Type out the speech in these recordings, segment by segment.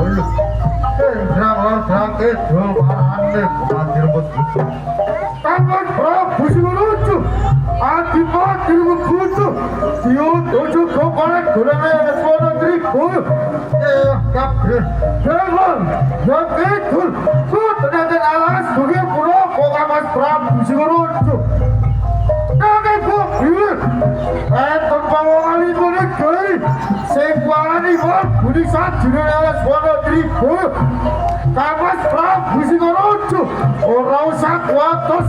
dulu. Jangan kejuaraan hadir begitu. Tangan Prabu Singaraja, Adipati Rengkutu, Tio Dojo Koparan Gulana Suara Tribu. Kabeh, jangan, betul. Ternyata alas sebagai pulau Pokamas Prabu Singaraja. Kakek bukti, tentang orang itu negeri, sebuah animal budi sajina alas Suara Tribu. Kamas Prabu Singaraja, orang usah kuatos.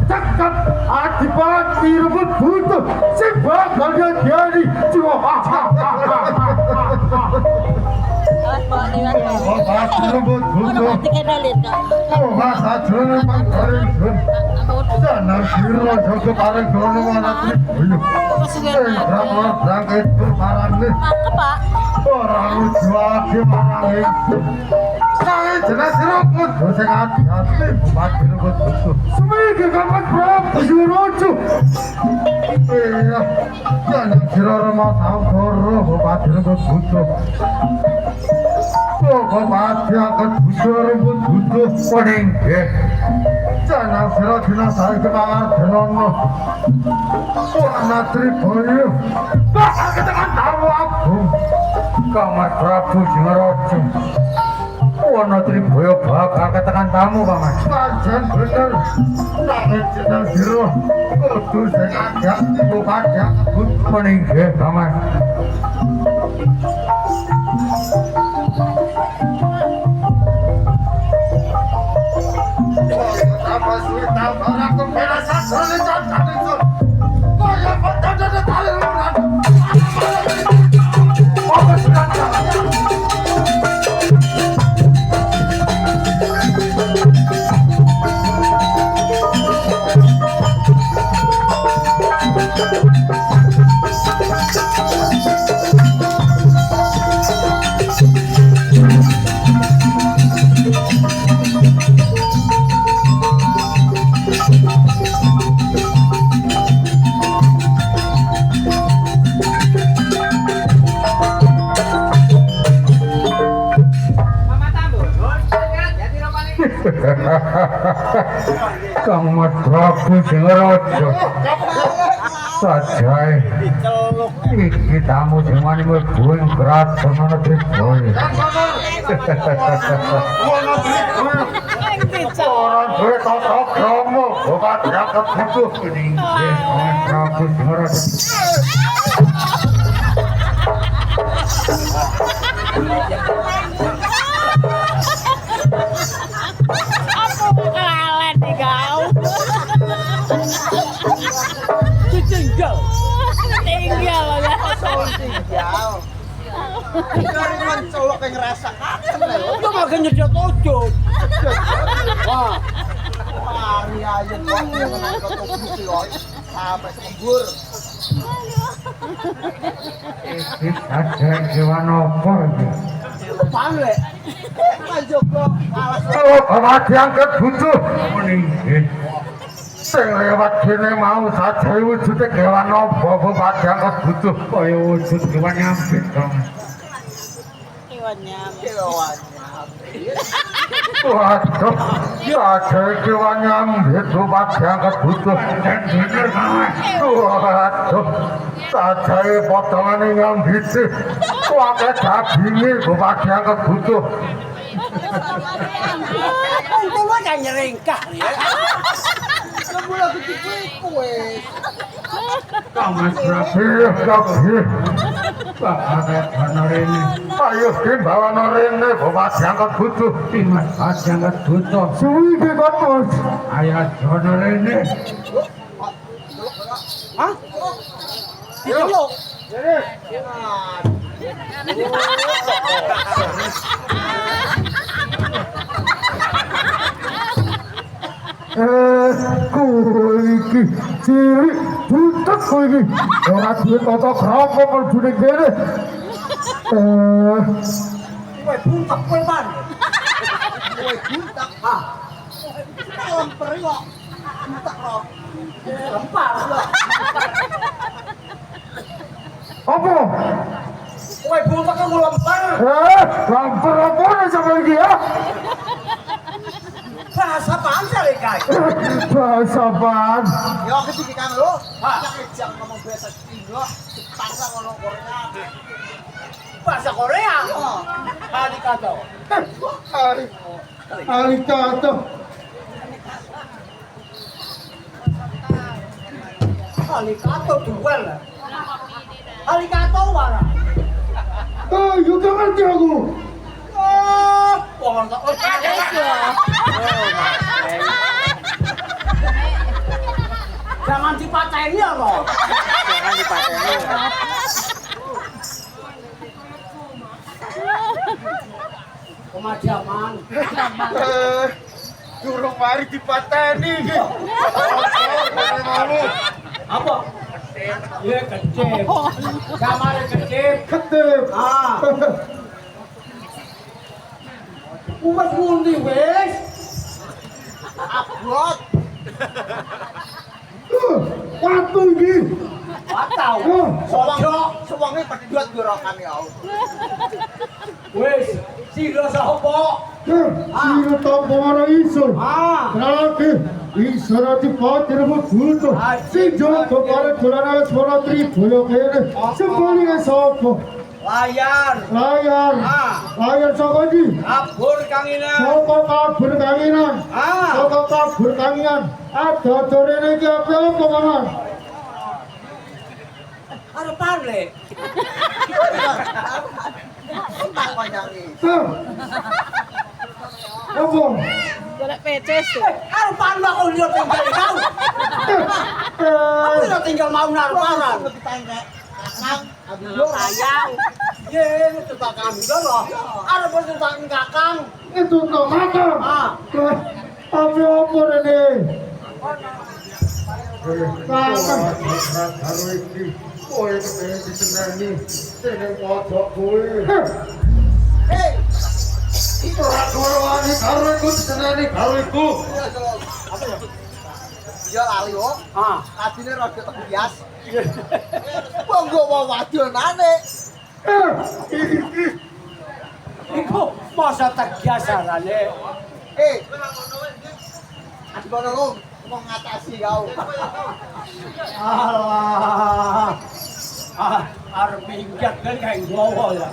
Cekat Adipati Rengkutu, si bakal jadi cuma jelas-jelas dosa hati-hati Bupati Rengkutu. Sebagai Kamas Prabu Singaraja. Iya, jangan kira mau tahu Bupati Rengkutu. Bupati akan busur Rengkutu peninggi. Jangan kira dina saya kemangan denono. Wana Triboyo. Bakal ketekan tamu agung. Kamas Prabu Singaraja. Wana Triboyo bakal ketekan tamu Kamas. Pancen bener. Nanging jeneng sira kudu sing agak Bupati akan peninggi Kamas. Apa sulit tambah aku bela satu lencang lencang. Kaya pada ada tali luran. Apa sudah Kamas Prabu Singaraja sajai iki tamu sing wani mlebu ing kraton ana Triboyo. Ora duwe tata krama Bupati akan butuh ini Kamas Prabu Singaraja. Tinggal ya. Tinggal. Dari kan colok yang ngerasa kangen lho. Yo makan nyedot ojo. Wah. Mari ayo sampai sembur. Iki ada kewan apa iki? Pale. Ayo kok alas. Oh, Bupati angkat butuh meninggi. Sing lewat kene mau saja wujude kewan apa Bupati angkat butuh kaya wujud kewan nyambit dong. Kewan nyambit. Waduh, saja kewan nyambit Bupati angkat butuh dan bener Kamas. Waduh, saja potongan nyambit wae dagingnya Bupati angkat butuh. Itu mah kan nyeringkah ya. Mula ketipu wes. Kamas Prabu kabeh. Bakal narene. Ayo ki bawa narene Bupati angkat butuh. Mas Bupati angkat butuh. Suwi ki Kamas. Ayo narene. Hah? Yo. Kowe iki cilik butek kowe iki. Ora duwe tata krama mlebu ning kene. Kowe buntak kowe man. Kowe buntak. Ah. Lemper kok. Buntak kok. Lempar kok. Apa? Kowe buntak kok lempar. Lemper apa kae. Bahasa apaan? Yo ketiki kan lho. Jangan ngomong bahasa Indo, bahasa ngono Korea. Bahasa Korea. Arigato. Arigato. Arigato duel. Arigato wala. Yuk ngerti aku. Wong kok jangan dipateni ya lo. Jangan dipateni. Pemadaman. Durung mari dipateni iki. Apa? Iya kecil. Kamar kecil. Ketep. Ah. Umas ngundi wes. Abot. Watu iki. Watau. Sewangnya pada duat gorokan ya. Wes, sira sapa? Sira tampa ora iso. Ah. Kenalake, isara dipati rebo buto. Sing jogo bare dolane swara tribaya kene. Sembolinge sapa? Layar. Layar. Ah. Layar saka ndi? Kabur kanginan. Saka kabur kanginan. Ah. Saka kabur kanginan. Adodone iki apa Paman? Arepan le. Tak panjangi. Apa? Golek peces tuh. Arepan mbak kau lihat tinggal kau. Aku udah tinggal mau naruhan. Sayang. Ye, itu tak kami loh. Arep tak kakang. Itu to makam. Ah. Apa rene? Kakang. Karo iki kowe kepen diseneni seneng pojok kowe. Hei, Ora korowani karo iku diseneni karo iku. apa ya? Ya lali kok. Ah, adine rada bias. Monggo wae wadonane. Iku masa tegas arane. Ati kono lu mau ngatasi kau. Alah. Arep minggat kan kayak gowo ya.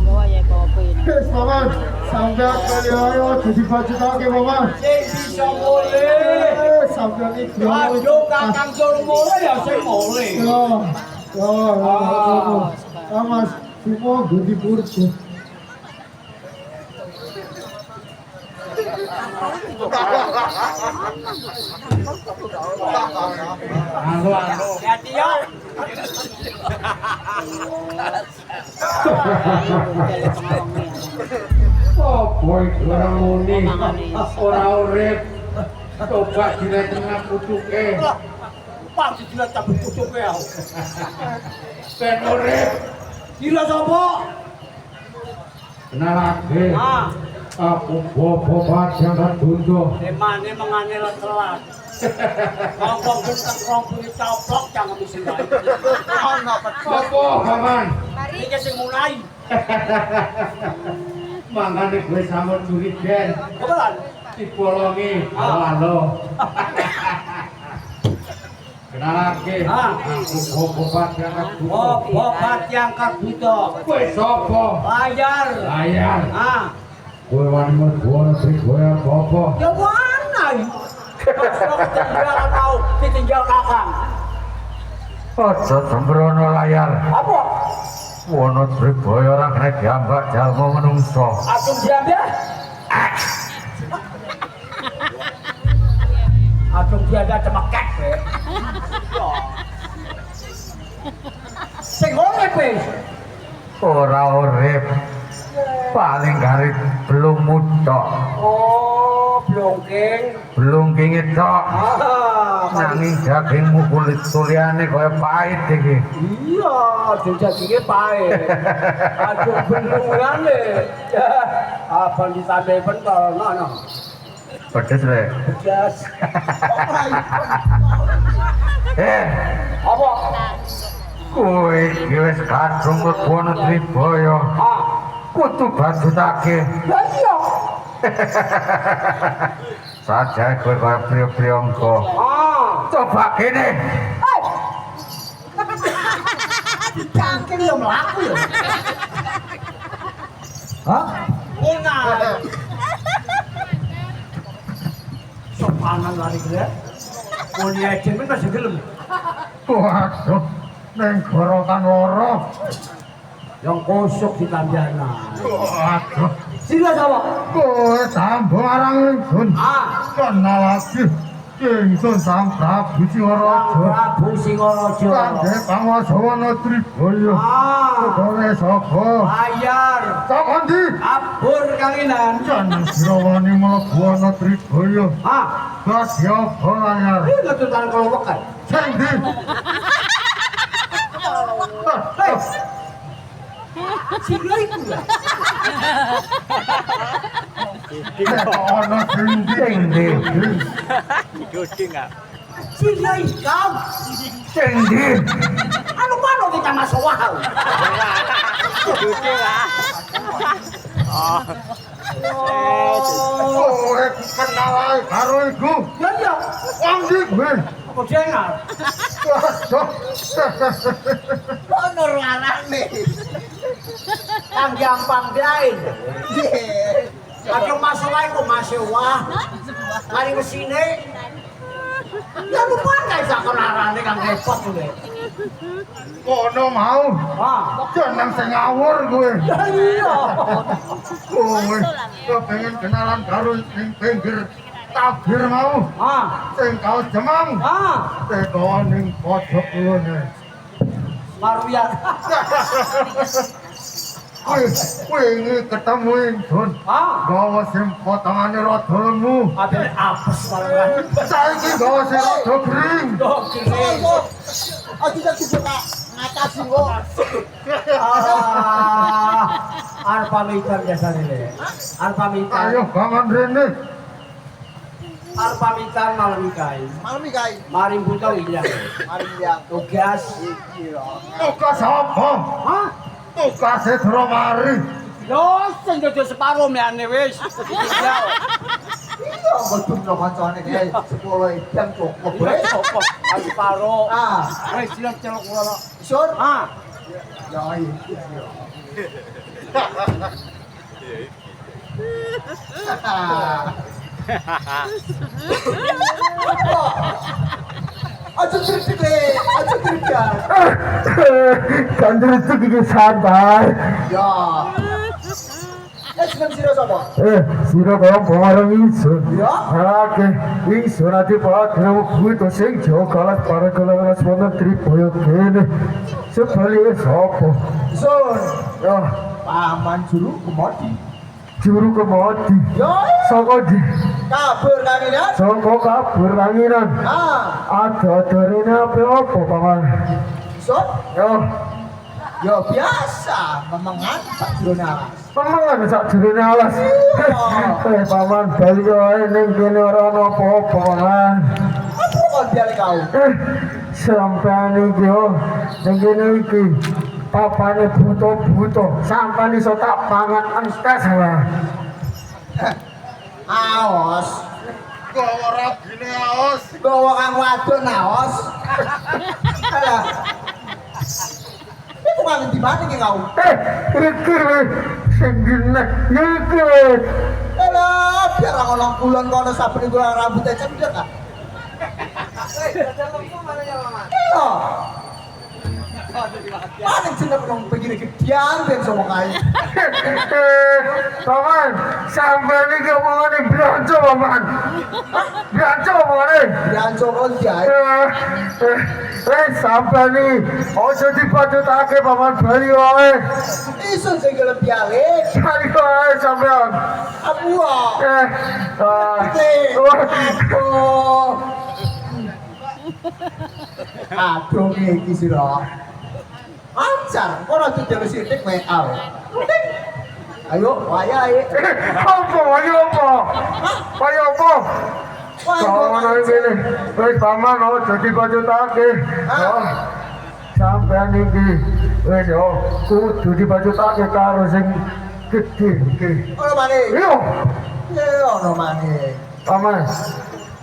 Bawa ya kopi ini. Wis Paman, sampeyan kali ayo dadi bajutake Paman. Sing bisa mulih. Sampeyan iki. Ayo kakang suruh mulih ya sing mulih. Mas, semua gue dipurjo. Hati ya. Dari pengawangnya. Oh boy, orang muni, orang urip, coba dina tengah pucuke, Pak dijelas cabut pucuke ya. ben urip, Gila sapa? kenalake, Ah, aku bobo jangan bunjo, emane mengane telat. Ngomong genteng rong kulit coplok jangan mesti wae. apa paman, Iki sing mulai. mangane gue sama curigen, Kebelan. dibolongi, halo. Kenalake, aku bobo jangan bunjo, Oh, bobat yang kabuto. gue sopo, Bayar. layar, Ah, gue wani mergono sih gue bobo. ya mana? Ketinggalan mau ditinggal kakang. Ojo sembrono layar. Apa? Wono Tribaya ora kena diambak jalma menungso. Atum diambil. Atum diambil cemekek kowe. Sing urip wis. Ora urip. Paling garit belum mutok. Oh, blongking. Belum kengit tok. Ah, Nanging dagingmu kulit tuliane kaya pahit iki. iya, dagingnya pahit. Aduh, bendungan deh. Apa disambil pentol, no. Pedes le. Jas. Apa? Kowe iki wis kadung mlebu Tribaya. Ah, Kudu bajutake. lah iya. Saja kowe kaya priyo-priyangka. Ah, Coba kene. cangking yo mlaku yo. Hah? Ora. Sopanan lari gede. Kuliah jeneng masih gelem. Waduh, ning gorokan loro. Yang kosok di kandana. Waduh, Sila sama. kowe tambah arang ingsun. Ah, Kenal lagi. Ingsun Sang Prabu Singaraja. Prabu Singaraja. Kangge panguwasawana Tribaya. Ah, Kowe sapa? bayar. Saka ndi? Abur kanginan. Jangan sirawani mlebu ana Tribaya. Ah, Dadi apa anyar? ini letutan kelowokan. Sing ndi? Sila itu lah. Ana sing ndi? Sila ikam. Sing ndi? Anu mana kita masuk wahal. Kowe kenal ae karo iku. Ya ya. Wong ndi kowe? Apa jengar? Waduh. Honor larane. Kang gampang diain. Kadang masuk wae kok masuk wah. Mari kesini. Ya lupa nggak bisa larane kang repot kowe. Kono mau. Ah. Jeneng sing ngawur kowe. Ya iya. Kowe kepengin kenalan karo ning pinggir tabir mau. Ah. Sing kaos jemang. Ah. Teko ning pojok kulone. Maruyan. Kowe ini ketemu ingsun. Ah. Gawa sing potongane rada lemu. Ada apes malah. Saiki gawa sing rada kering. Dok kiri. Aku tak bisa ngatasi kok. Ah. Arep pamitan biasane le. Arep pamitan. Ayo bangun rene. Arep pamitan malam ikai. Malam iki kae. Mari buta iya. Mari lihat. Tugas. Tugas apa? Hah? Tugas sedro mari. Yo, sing dodo separo meane wis. Ya. Iya, betul lo kancane kae 10 jam cukup. Wis opo? Ayo separo. Ah, Wis silang celok ora. sur. Ah. Ya iya. Aja kritik le, aja kritik. Kandur itu gigi santai. Ya. Seneng sira sapa? Sira kaya bareng ingsun. Ya. Oke, ingsun ati padha kuwi to sing jogalas para kelangan wonten Tribaya kene. Sebali sapa? Sun, Ya, paman juru kemodi. juru kemodi. Yo, Saka di, kabur kami ya. saka kabur langinan. Ah, Ada rene apa paman? sun. Ya, Ya biasa, memengan sak jroning alas. paman sak jerone alas. Paman bali wae ning kene ora ana apa-apa paman. Apa kok diale kau? Sampai iki yo, ning kene iki papane buto-buto, sampai iso tak pangan entes wae. Aos. Gawa ragine aos. Gawa kang wadon aos. Alah. Itu kan di mana ki kau? Iki sing gene iki. Alah, biar orang kulon kono saben iku rambutnya cendek ah. Iya. Paling cendek nang begini gedian ben sama kae. Paman, sampai iki omongane blanco paman. Blanco omongane. Dian kon diae. Sampai nih, ojo dipatutake paman bali wae. Isun sing gelem balik. Bali wae sampean. Aku ah. Aduh. Aduh iki sira. Ancar, ora dudel sithik wae ae. Ayo, wayahe. Apa, ayo apa? Ayo apa? Kawan ini, wis paman ojo dipatutake. Sampean iki wis yo kudu dipatutake karo sing gedhe iki. Ora balik. Yo, Ya ono maneh. Paman,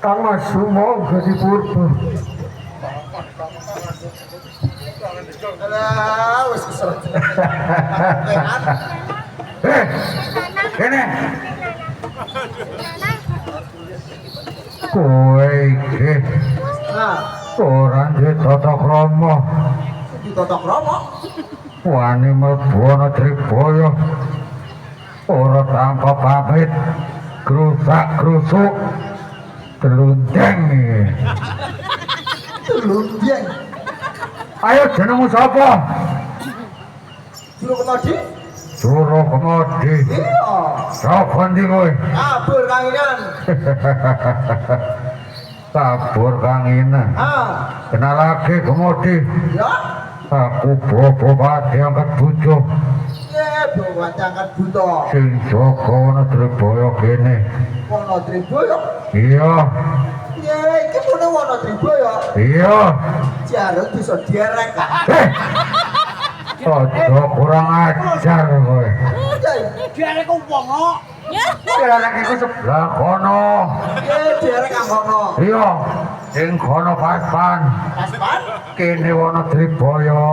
Kang Mas Sumo jadi purba. Alah, wis kesel. Kene. Kowe iki Nah, ora duwe tata krama. ditotok romo. Wani mlebu ana Tribaya. Ora tanpa pamit. Krusak-krusuk. Telundeng iki. Telundeng. Ayo jenengmu sapa? Juru kemodi? Juru Kemodi. Iya. Sapa ndi kowe? Kabur kanginan. Tabur Kang Ina. Kenal lagi Kemodi. Ya. Aku bobo pati angkat bujo. Ya, bawa angkat buto. Sing jaga ana Tribaya kene. Wono Tribaya. Iya, Ya, iki mune wono Tribaya. iya. Jarang bisa dierek. Ojo kurang ajar kowe. Diarek wong kok. Derek iku sebelah kono. Ya, dierek kang kono. Iya, sing kono paspan. Paspan? Kene ana Tribaya.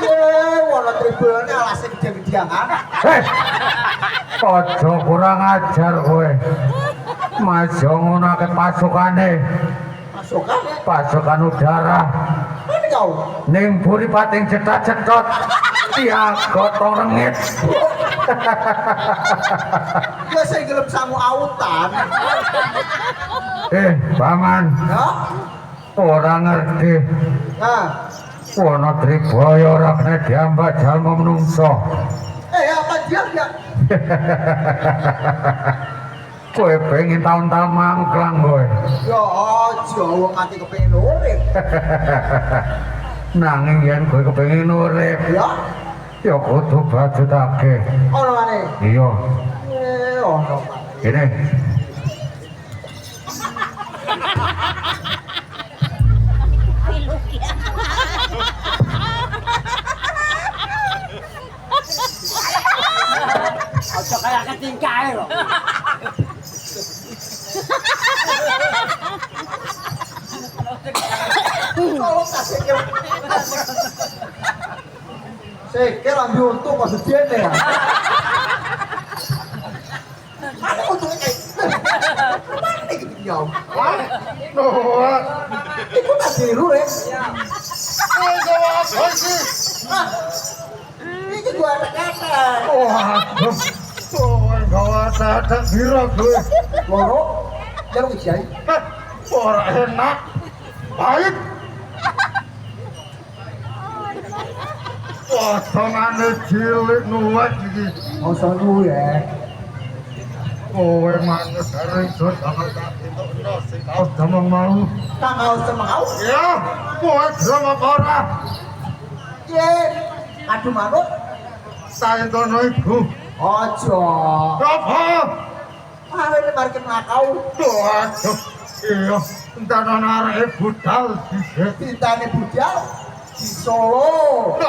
Ya, wono Tribaya ini alasnya gede-gedeangan. Ojo kurang ajar kowe. Majo ngono akeh pasukane. Pasukan ya? Pasukan udara. Mana kau? Ning buri pating cetat-cetot. Tiaga tong rengit. Ya, saya gelap samu autan. Paman, Ya? ora ngerti. Nah. Wono Tribaya ora kena diambak jalma menungso. Apa dia? Kowe pengen tahun-tahun mangklang kowe. Ya aja wong mati kepengin urip. Nanging yen kowe kepengin urip, Ya, ya kudu bajutake. ono maneh. Iya, Ono maneh. kene. Aja kaya ketingkae lho. Tolong kasih ke. Sikil ambil untung kok sedene ya. Mana untungnya kayak mana gitu ya? Nuwun. Iku tak biru ya. Ini gua kata. Waduh. Kowe gawa dadak piro kowe? Loro, jangan kiai. Ora enak. Pahit. Potongane cilik nuwek iki. Masa lu ya. Kowe manut karo ingsun bakal tak entukno sing tau damang mau. Tak kau semau. Ya, kowe drama apa ora? Ye, aduh manut. Saya entukno ibu. Ojo. Apa? Awalnya parkir nakau. Waduh. Iya, entar ana areke budal dhisik. Tintane budal di Solo.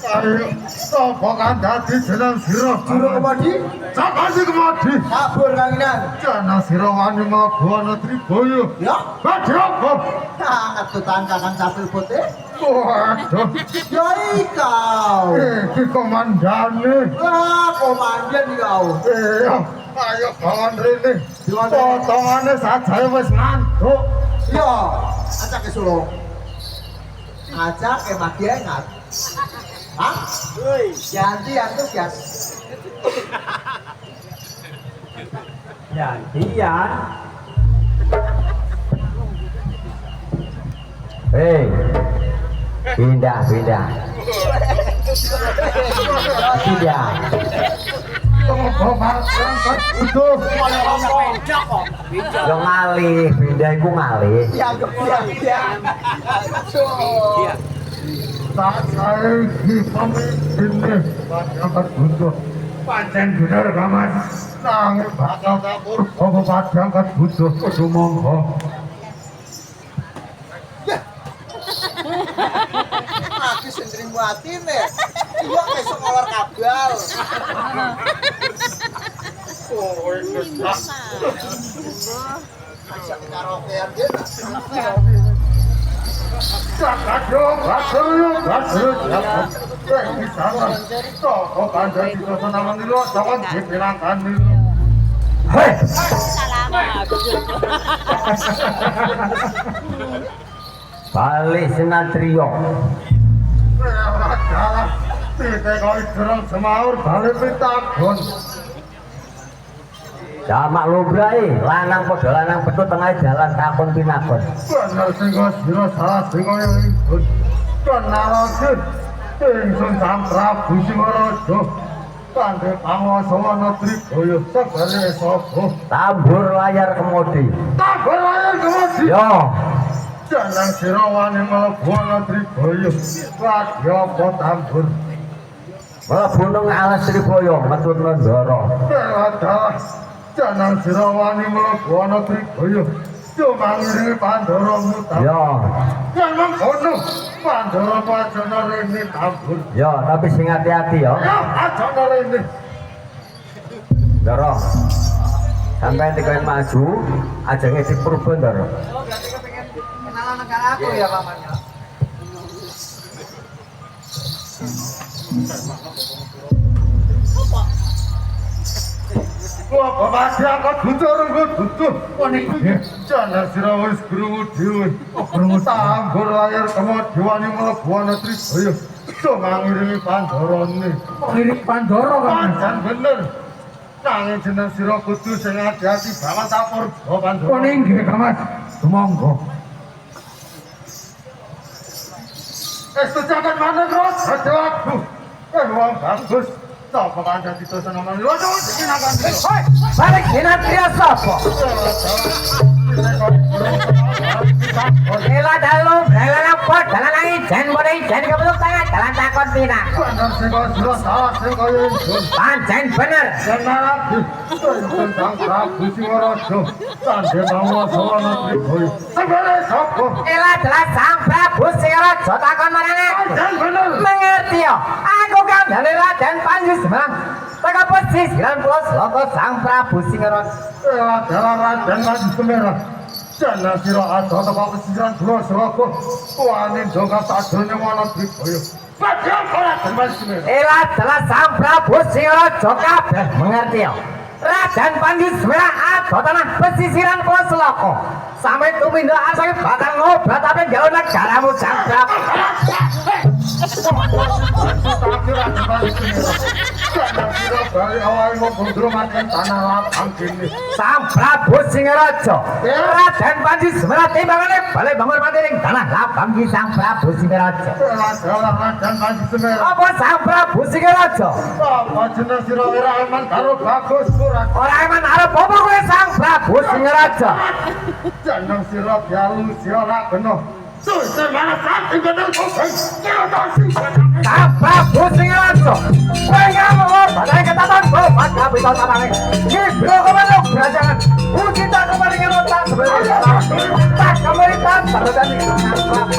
Ayo, sapa kan dadi jeneng sira? Juru kemodi, Sapa sing kemodi? kabur kanginan. Jana sira wani mlebu ana Tribaya. Ya, Badhe apa? sangat tutangkakan capil putih. Waduh, Ya ikau. iki komandane. Wah, komandan kau. Iya, ayo kawan rene. Dimana? Potongane sajae wis ngantuk. Ya, ajak ke Solo. Ajak ke Madiengat. Hah? Ganti antusias. Gantian. Hei, pindah. Pindah. Tunggu berangkat utuh. Oleh ana pencok kok. Yo ngalih, pindah iku ngalih. Ya, ya. Tak saya iki pemimpinne berangkat utuh. Pancen bener Kamas. Nanging bakal kapur apa berangkat utuh kudu monggo. Aku sendiri muatin ya. Iya besok ngeluar kabel. Oh, ini tak. Bisa karaokean dia. Aduh, bagus. Ini sama. Kok kanjeng itu senang dulu, jangan dipilangkan dulu. Hei, Salamat. balik sinatrio. Kita kau serang semaur balik pitagon. Jamak lubrai, lanang podo lanang petut tengah jalan takon pinakon. Benar sehingga sira salah sehingga yang ikut. Kenalasin, ingsun sang Prabu Singaraja. Kangge panguwasa negeri Boyo sebale sapa? Tambur layar kemudi. Tabur ae kemudi. Yo, Jangan sira wani mlebu negeri Boyo. Lagi apa tambur? mlebu nang alas Tribaya metut Ndara. Adalah jangan sira wani mlebu negeri Boyo. Cuma ngiri Pandharamu tambur. Yo, Jangan kono Pandhara pacana rene tambur. yo, tapi sing hati-hati yo. Ya, pacana rene. Ndara. Sampai dikoen maju, ajenge dipurba Ndara. Berarti kepengen kenalan negara aku ya pamannya. Wah, bapak angkat butuh butuh. Jangan sira wis krungu dhewe. Krungu tambur layar kemudi wani mlebu negeri Boyo. Cuma ngiringi Pandharane. Ngiringi Pandhara kan? Pancen bener. Nanging jeneng sira kudu sing ati-ati banget tapur Pandhara. Oh nggih, Mas. Sumangga. Estu jagat maneh terus, aduh. Wong bagus. Sapa kanjeng ditosan namane? Waduh, iki nakan. Hei, balik sinatrio sapa? Ela dalu, ela lapor, dalan lagi, jen bodhe, jen kebeluk tangan, dalan takon pinakon. Bener sing kaya salah sing kaya ingsun. Pancen bener. Bener abi. Ingsun sang Prabu Singaraja. Kangge panguwasa negeri Boyo. Sebale sapa? Ela adalah sang Prabu Singaraja takon marane. Pancen bener. Mengerti yo, aku kandhane Raden Panji Semang. Teka pesisiran pulau Seloko sang Prabu Singaraja. Adalah Raden Panji Semang. Jangan sira ado teko pesisiran Pulau Seloko. Wani dongka sadurunge negeri Boyo. Padha ora Raden Semang. Ela adalah sang Prabu Singaraja kabeh mengerti yo. Raden Panji Semang ado tanah pesisiran pulau Seloko. Sampai tumindak asal bakal ngobat tapi jauh negaramu sang Prabu. Sang Prabu Singaraja, Raden Panji Semang timbangane bali bangun mati ning tanah lapang ki sang Prabu Singaraja. Apa sang Prabu Singaraja? Ora eman arep apa kowe sang Prabu Singaraja? Jangan sira dalu sira kena. Sang Prabu Singaraja, kowe ngomong badhe ketaton bapak kapital tamane. Ki bro kemana berajangan? Uji tak kembali ngerotak sebenarnya. Tak kembali tak sebenarnya sang Prabu.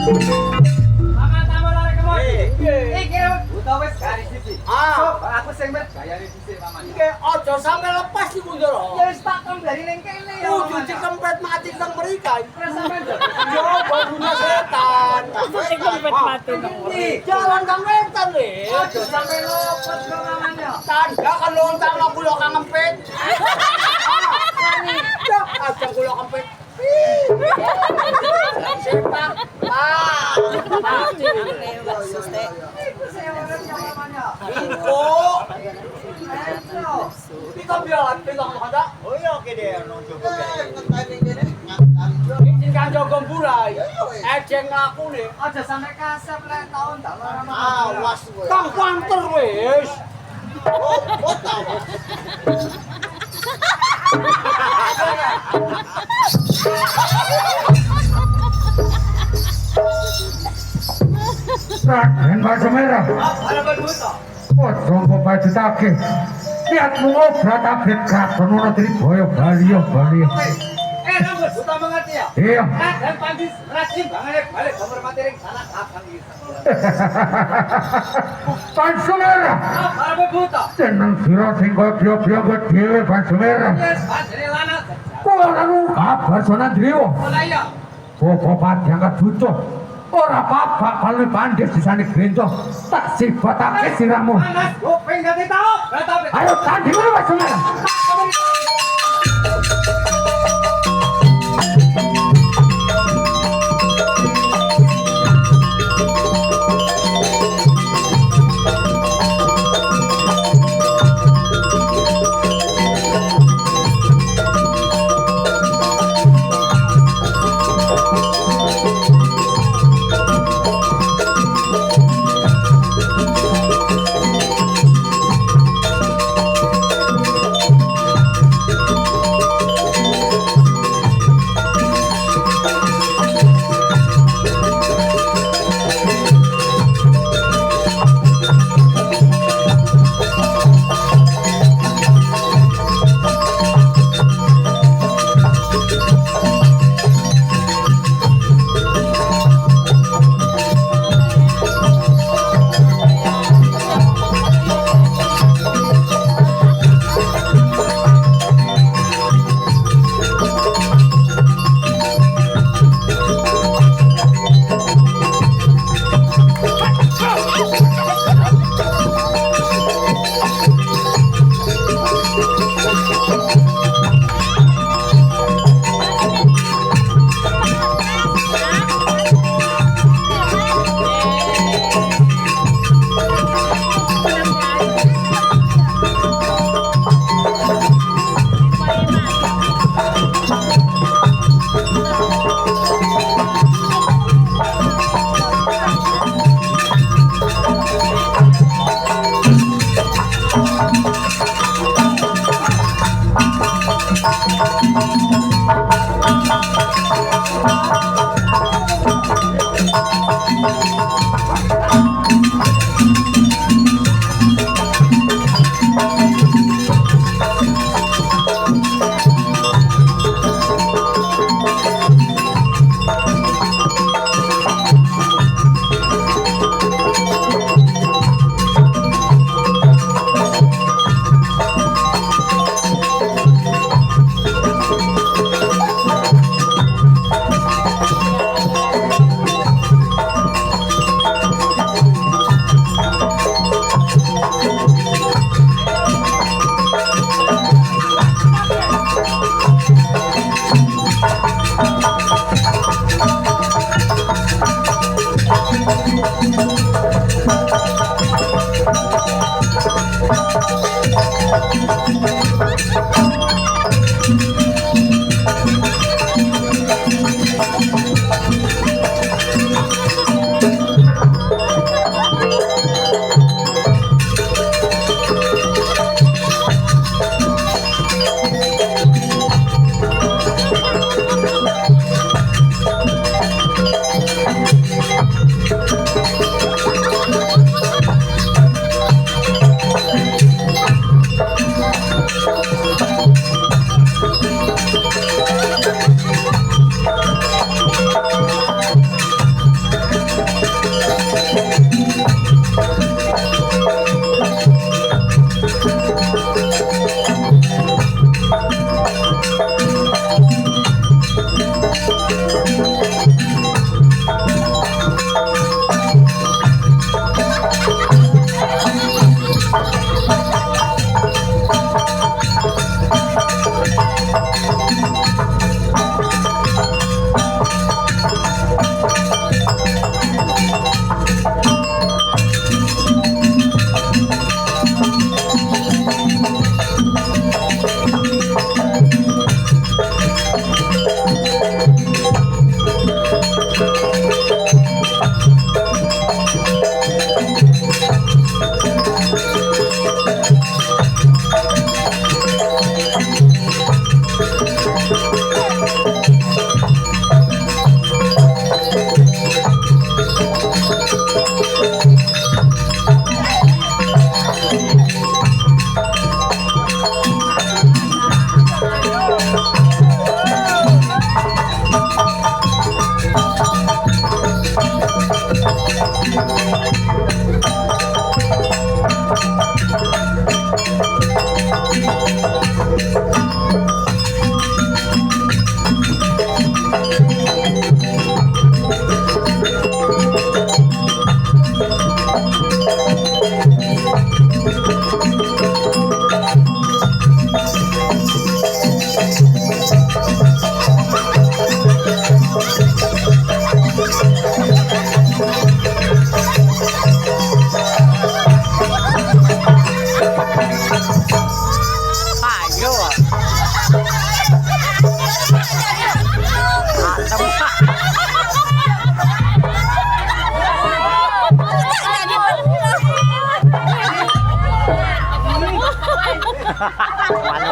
Mangan tambah lari kemana? Iki Utawa wis garis siji. Ah. Aku sing wis gayane dhisik paman. iki aja sampe lepas iku njero. Ya wis tak kembali ning kene ya. Kudu dikempet mati nang mriki. Terus sampean Yo barunya setan. Sing kempet mati nang mriki. Jalan kang wetan le. aja sampe lopet kok mangannya. Tanda kan lontang aku yo kang ngempet. Cak aja kula ngempet. Setan. Ah. Mati nang lewat suste. Iku sing ora nyamannya. Info. Kita biar kita ada. Oh iya kene nang jogo Izin kanca gomburai. Ejeng lakune aja sampe kasep lek taun tak lara. Awas kowe. Kang panter wis. Oh, tahu. Raden Basumera. Ada berbuta. Ojo mbok ditake. Lihatmu ngobrat abet kraton ora Tribaya Bali Bali. Rambut buta mengerti ya? Iya. Dan pandis rajin banget balik nomor materi sana abang iki. Basumera. Ada berbuta. Jeneng sira sing kaya biya-biya dhewe Basumera. Yes, panjene lanang. Ora kabar sonan driwo. Ora iya. Bapak diangkat butuh. Ora apa-apa kalau pandai disane gendong. Tak sifatake siramu. Panas, kuping gak tahu. Gak tahu. Ayo tadi dulu Basumera. Mana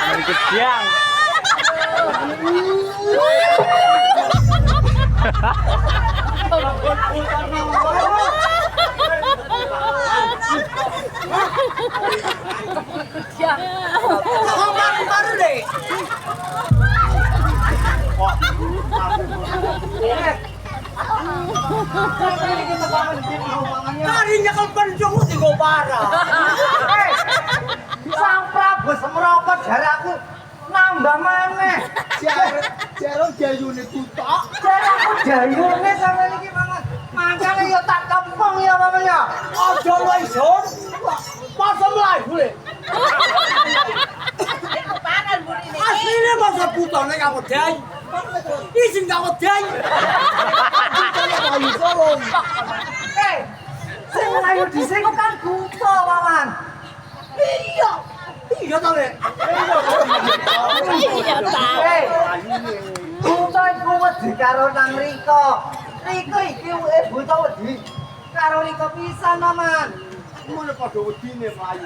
sedikit siang. Baru deh. Karinya kalau penjung di Gobara. Sang Prabu Semropet jaraku nambah maneh. Jarang jayune kutok. Jaraku jayune sampe iki mangan. Makane ya tak kempeng ya mamanya. Aja wae son. Pasem lae boleh. Kepanan burine. Asline masa putone kamu dai. Isin kamu dai. Ayo tolong. Sing ayo dhisik kan buta paman. Iya. Iya to, Le. Iya ta. Buta iku wedi karo nang Rika. Rika iki buta wedi karo Rika pisan, Maman. Ngono padha wedine mlayu.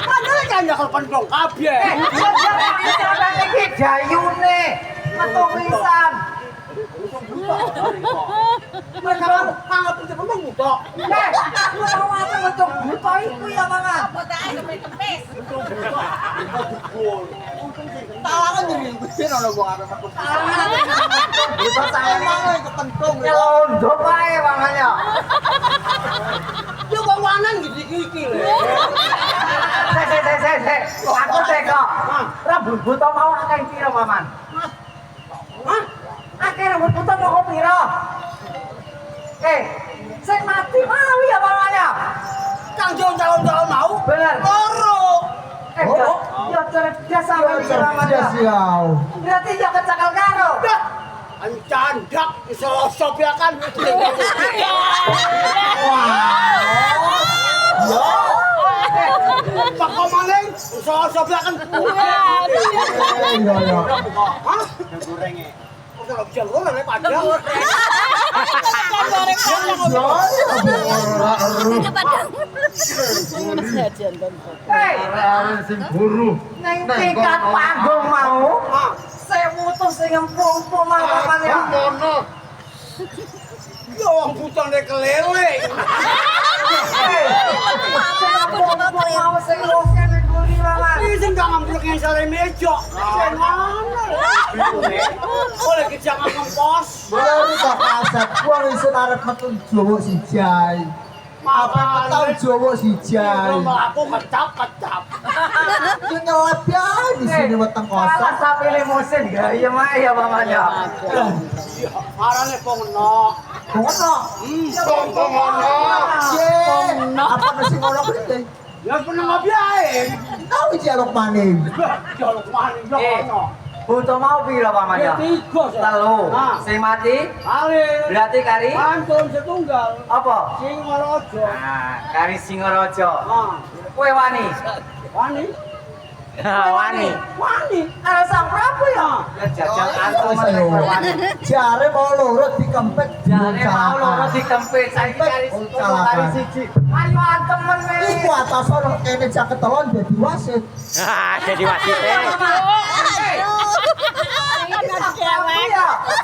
Padahal kan nyekel pendong kabeh. Sampeyan iki jayune metu pisan. Mereka mangat itu memang buta. Aku mau apa untuk buta itu ya mangan. Apa tak ae kempes. Tawangan jadi gede ono wong arep metu. Buta saya Mangan kepentung. londo bae mangannya. Yo kok wanan gigi-gigi lho. Aku teko. Rambut buta mau akeh piro, Maman? Hah? Akeh rambut buta mau piro? Sing mati mau ya mangannya. Kang calon-calon mau? Bener. Loro. Ya cerdas sama Cerdas ya. Berarti ya kecakal karo. Ayo candak iso sobiakan. Pak Komaling iso sobiakan. Iya ya. Hah? Gorenge. Ora bisa goreng padang. Arek sing buru. Neng tingkat panggung mau. Sewu tuh sing empung-empung makan ya. Ngono. Yo wong putone keliling. Mau sing loke ning guri maman. Iki sing gak ngamplek yang sare meja. Sing mana? Oleh kejangan ngempos. Boleh kok kaset. Wong iso arep metu Jawa sijai. Apa tau Jawa sijai. Aku kecap-kecap. Itu nyelep ya di sini weteng Salah kosong. sampai limusin gaya mah ya mamanya. Arane pongno. Ngono. Ngono. Ye. Apa mesti ngono kuwi? Ya pernah ngopi ae. Kau jaluk maning. Jaluk maning yo ono. Butuh mau piro pamannya? Tiga. Telu. Sing mati Ale. berarti kari Pantun setunggal. apa? Sing Ngorojo. Nah, kari Singaraja. Ah, Kowe wani. wani. Wani. Wani. Karo Sang Prabu ya. Ya jajal aku Wis ayo. kowe wani. Jare mau loro dikempet. Jane mau loro dikempit saiki kari kari siji. Ayo temen Iku atas ono kene jaket telon dadi wasit. Jadi wasite.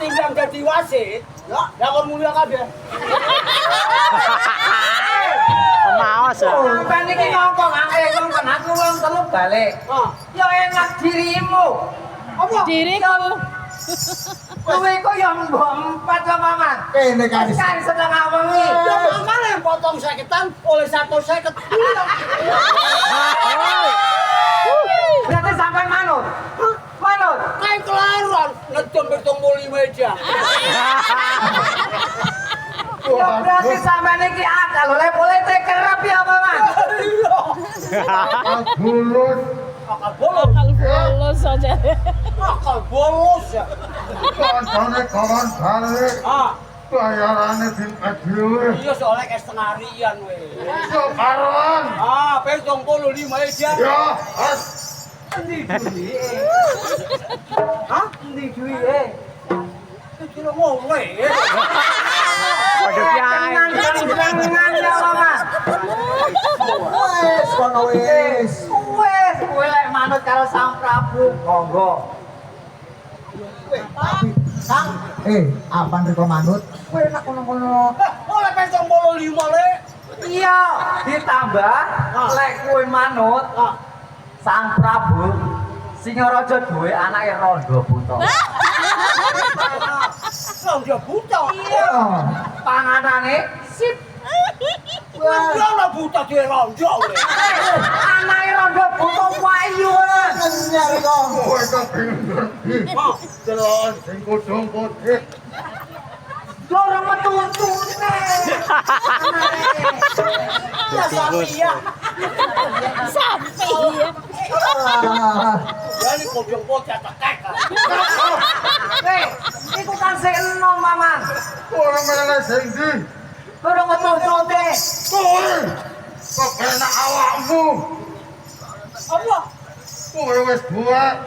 Tinggal jadi wasit. Ya kon mulia kabeh. Maos ya. Sampeyan iki ngongkong ngongkon aku wong telu balik. Ya enak dirimu. Apa? Diriku. Kowe kok yang mbok empat to, Maman. Kene kari. Kan sedang awengi. Ya Mama yang potong 50-an oleh 150. Berarti sampai manut. Manut. Kayak kelaruan ngedon bertong muli meja. Ya berarti sampai niki akal oleh politik kerap ya, Maman. Bulus. Akal bolos. Akal bolos aja. Akal bolos ya. Kancane kawan balik. Bayarane tingkat dhewe. Iya soalnya kayak setengah harian weh. Yo karuan. Petong 25 meja. Ya, Endi duwike? Hah? Endi duwike? Kira ngomwe. Waduh, kiai. Tenang ya, Maman. Wes kono wis. Wes, kowe lek manut karo Sang Prabu, monggo. Kang, apaan riko manut? Kowe enak kono-kono. Oleh pencong bolo 5 le. Iya, ditambah lek kowe manut Sang Prabu Singaraja duwe anake Randha Buta. Randha Buta. Iya. Panganane sip. Wah, ora buta dhewe randha le. Anake Randha Buta wayu. Anyar kok. Kowe kok bingung. Oh, Delon sing kudung putih. Dorong metu-metune. ya Safia. Sampai ya. Ah, Yani kodong pocah tekek. Iku kan sing enom, Maman. Kowe meneh sing ndi? Dorong metu-metune. Kowe kok enak awakmu. Apa? Kowe wis buat.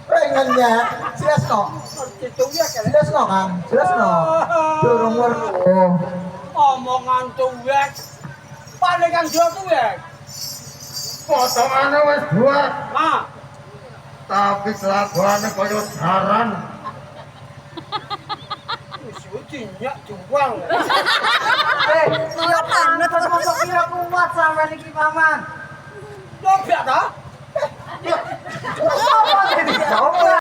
pengennya. Jelasno. Ditunggu ya kali. Jelasno, Kang. Jelasno. Durung werko. Omongan tuwek. Paling kang jo tuwek. Potongane wis buat. Ah, Tapi kelakuannya kaya jaran. suci nyak jual. Iya banget kok kira kuat sampean iki, Maman. Dobrak ta? Apa sih? Coba.